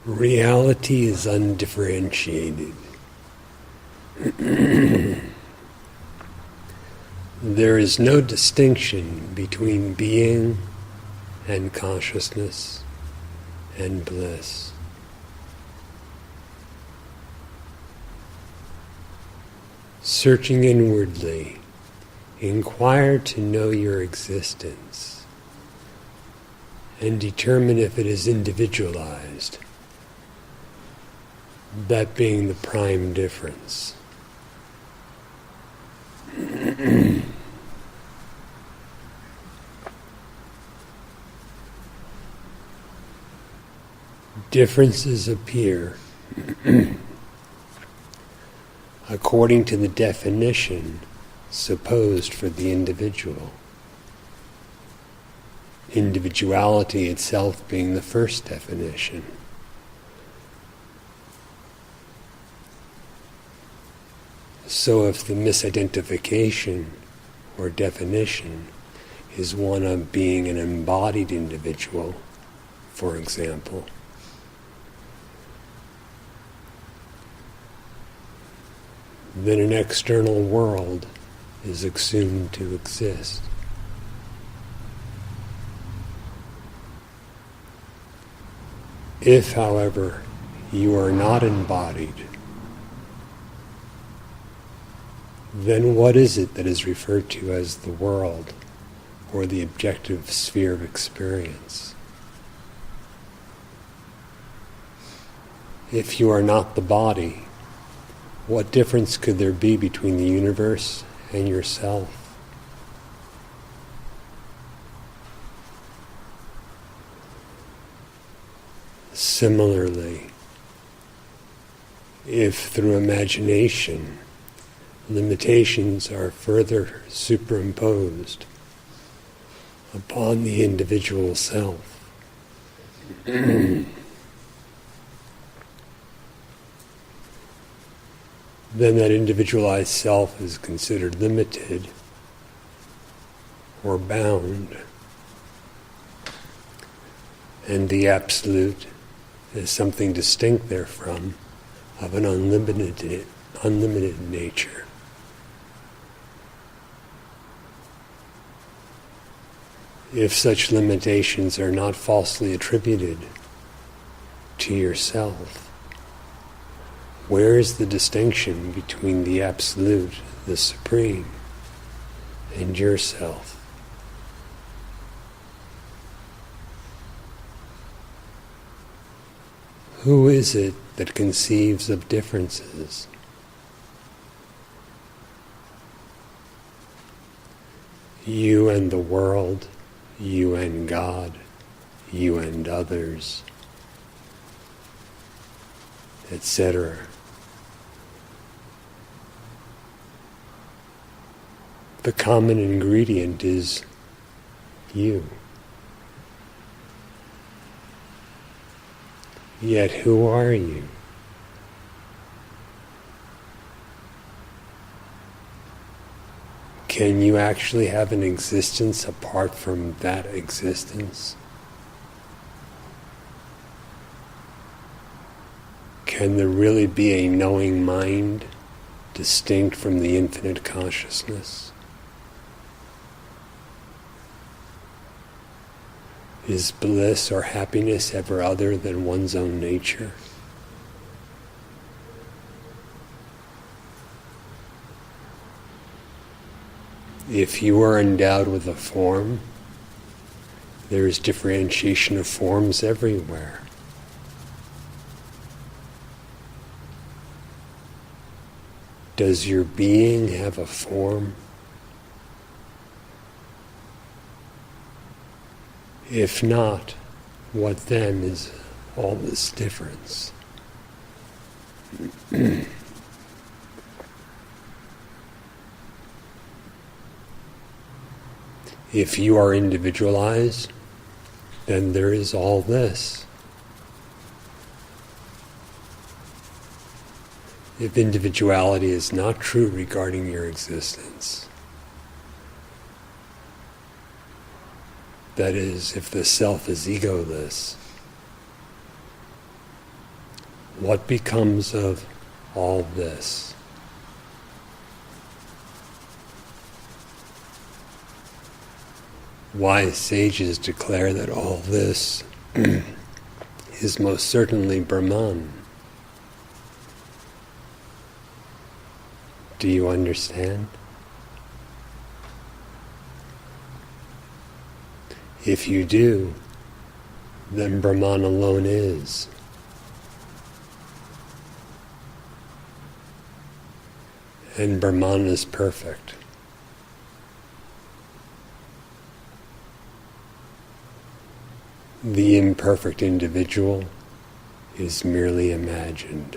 Reality is undifferentiated. There is no distinction between being and consciousness and bliss. Searching inwardly, inquire to know your existence and determine if it is individualized, that being the prime difference. Differences appear according to the definition supposed for the individual. Individuality itself being the first definition. So if the misidentification or definition is one of being an embodied individual, for example, then an external world is assumed to exist. If, however, you are not embodied, then what is it that is referred to as the world or the objective sphere of experience? If you are not the body, what difference could there be between the universe and yourself? Similarly, if through imagination limitations are further superimposed upon the individual self, then that individualized self is considered limited or bound, and the absolute is something distinct therefrom of an unlimited nature. If such limitations are not falsely attributed to yourself, where is the distinction between the Absolute, the Supreme, and yourself? Who is it that conceives of differences? You and the world, you and God, you and others, etc. The common ingredient is you. Yet who are you? Can you actually have an existence apart from that existence? Can there really be a knowing mind distinct from the infinite consciousness? Is bliss or happiness ever other than one's own nature? If you are endowed with a form, there is differentiation of forms everywhere. Does your being have a form? If not, what then is all this difference? If you are individualized, then there is all this. If individuality is not true regarding your existence, that is, if the self is egoless, What becomes of all this? Wise sages declare that all this is most certainly Brahman. Do you understand? If you do, then Brahman alone is. And Brahman is perfect. The imperfect individual is merely imagined.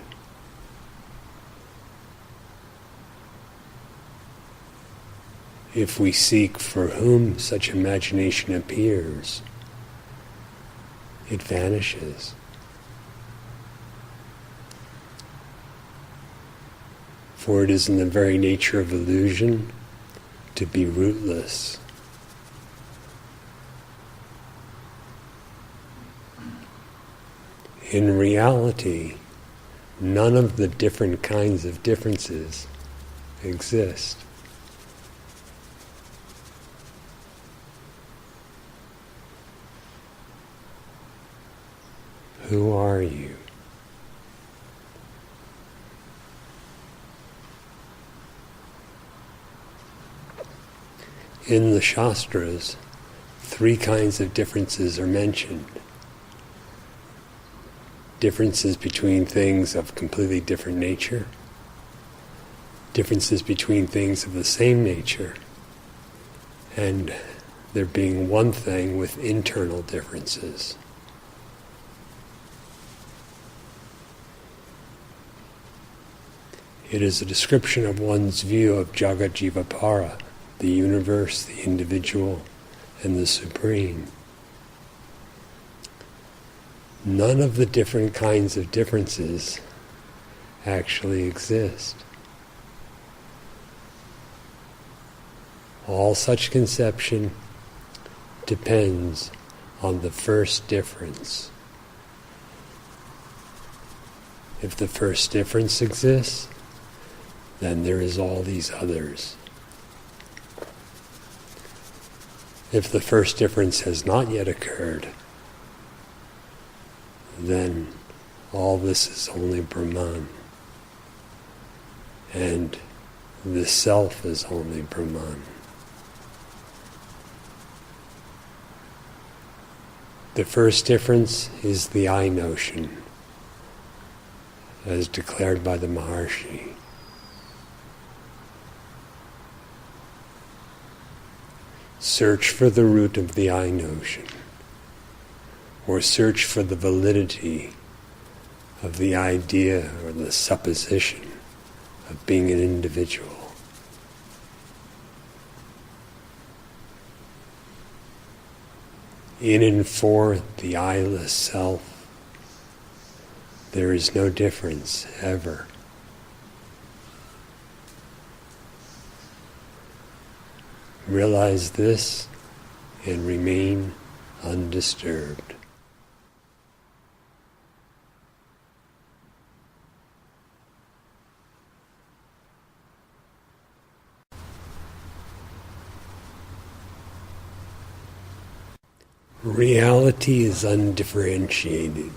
If we seek for whom such imagination appears, it vanishes. For it is in the very nature of illusion to be rootless. In reality, none of the different kinds of differences exist. Who are you? In the Shastras, 3 kinds of differences are mentioned. Differences between things of completely different nature, differences between things of the same nature, and there being one thing with internal differences. It is a description of one's view of Jagat Jivapara, the universe, the individual, and the supreme. None of the different kinds of differences actually exist. All such conception depends on the first difference. If the first difference exists, then there is all these others. If the first difference has not yet occurred, then all this is only Brahman. And the self is only Brahman. The first difference is the I notion, as declared by the Maharshi. Search for the root of the I notion, or search for the validity of the idea or the supposition of being an individual. In and for the eyeless self, there is no difference ever. Realize this and remain undisturbed. Reality is undifferentiated.